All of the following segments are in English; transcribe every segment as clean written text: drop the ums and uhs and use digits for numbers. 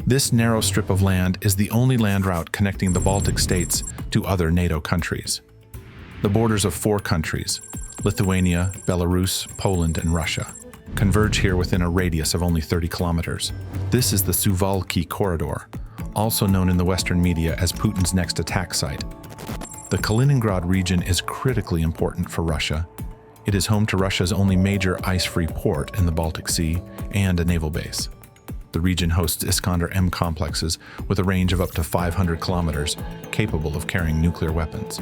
This narrow strip of land is the only land route connecting the Baltic states to other NATO countries. The borders of 4 countries, Lithuania, Belarus, Poland, and Russia, converge here within a radius of only 30 kilometers. This is the Suvalki Corridor, also known in the Western media as Putin's next attack site. The Kaliningrad region is critically important for Russia. It is home to Russia's only major ice-free port in the Baltic Sea and a naval base. The region hosts Iskander-M complexes with a range of up to 500 kilometers, capable of carrying nuclear weapons.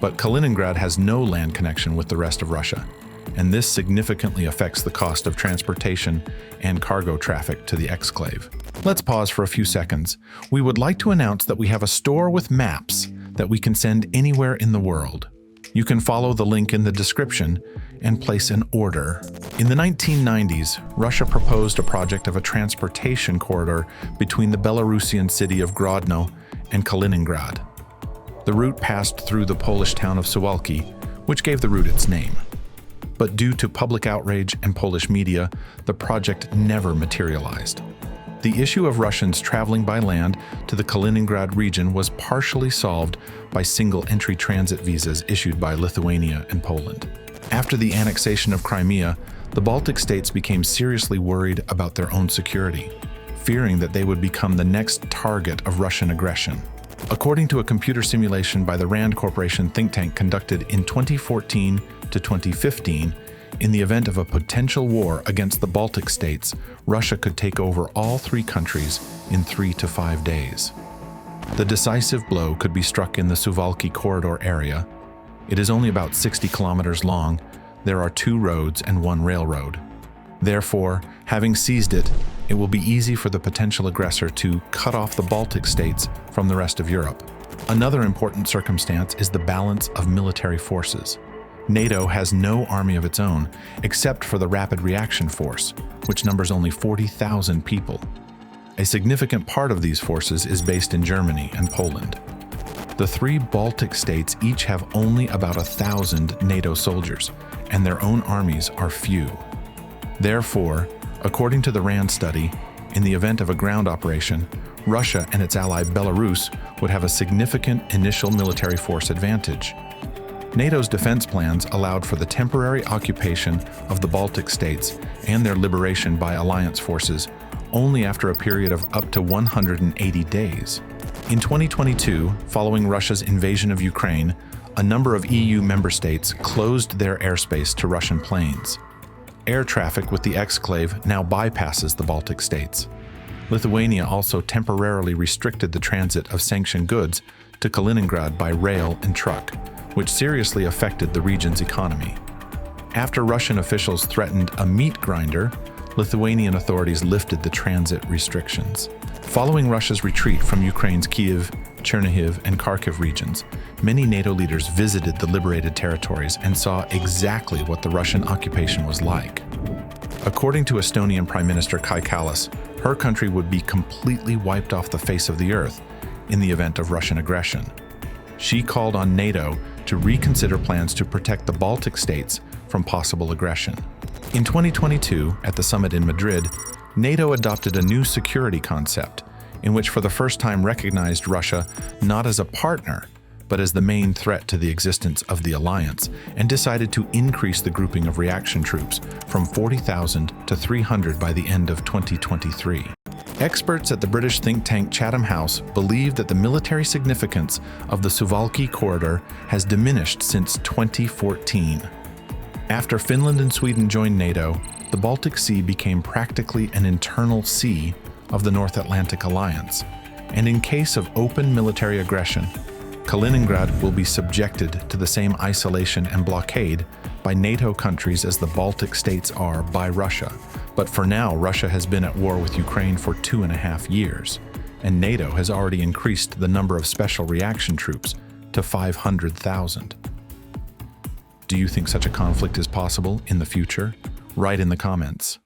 But Kaliningrad has no land connection with the rest of Russia, and this significantly affects the cost of transportation and cargo traffic to the exclave. Let's pause for a few seconds. We would like to announce that we have a store with maps that we can send anywhere in the world. You can follow the link in the description and place an order. In the 1990s, Russia proposed a project of a transportation corridor between the Belarusian city of Grodno and Kaliningrad. The route passed through the Polish town of Suwalki, which gave the route its name. But due to public outrage and Polish media, the project never materialized. The issue of Russians traveling by land to the Kaliningrad region was partially solved by single-entry transit visas issued by Lithuania and Poland. After the annexation of Crimea, the Baltic states became seriously worried about their own security, fearing that they would become the next target of Russian aggression. According to a computer simulation by the RAND Corporation think tank conducted in 2014 to 2015, in the event of a potential war against the Baltic states, Russia could take over all 3 countries in 3 to 5 days. The decisive blow could be struck in the Suvalki Corridor area. It is only about 60 kilometers long. There are 2 roads and 1 railroad. Therefore, having seized it, it will be easy for the potential aggressor to cut off the Baltic states from the rest of Europe. Another important circumstance is the balance of military forces. NATO has no army of its own, except for the Rapid Reaction Force, which numbers only 40,000 people. A significant part of these forces is based in Germany and Poland. The 3 Baltic states each have only about 1,000 NATO soldiers, and their own armies are few. Therefore, according to the RAND study, in the event of a ground operation, Russia and its ally Belarus would have a significant initial military force advantage. NATO's defense plans allowed for the temporary occupation of the Baltic states and their liberation by alliance forces only after a period of up to 180 days. In 2022, following Russia's invasion of Ukraine, a number of EU member states closed their airspace to Russian planes. Air traffic with the exclave now bypasses the Baltic states. Lithuania also temporarily restricted the transit of sanctioned goods to Kaliningrad by rail and truck, which seriously affected the region's economy. After Russian officials threatened a meat grinder, Lithuanian authorities lifted the transit restrictions. Following Russia's retreat from Ukraine's Kyiv, Chernihiv, and Kharkiv regions, many NATO leaders visited the liberated territories and saw exactly what the Russian occupation was like. According to Estonian Prime Minister Kai Kallas, her country would be completely wiped off the face of the earth in the event of Russian aggression. She called on NATO to reconsider plans to protect the Baltic states from possible aggression. In 2022, at the summit in Madrid, NATO adopted a new security concept in which for the first time recognized Russia not as a partner, but as the main threat to the existence of the alliance, and decided to increase the grouping of reaction troops from 40,000 to 300 by the end of 2023. Experts at the British think tank Chatham House believe that the military significance of the Suvalki Corridor has diminished since 2014. After Finland and Sweden joined NATO, the Baltic Sea became practically an internal sea of the North Atlantic Alliance, and in case of open military aggression, Kaliningrad will be subjected to the same isolation and blockade by NATO countries as the Baltic states are by Russia. But for now, Russia has been at war with Ukraine for 2.5 years, and NATO has already increased the number of special reaction troops to 500,000. Do you think such a conflict is possible in the future? Write in the comments.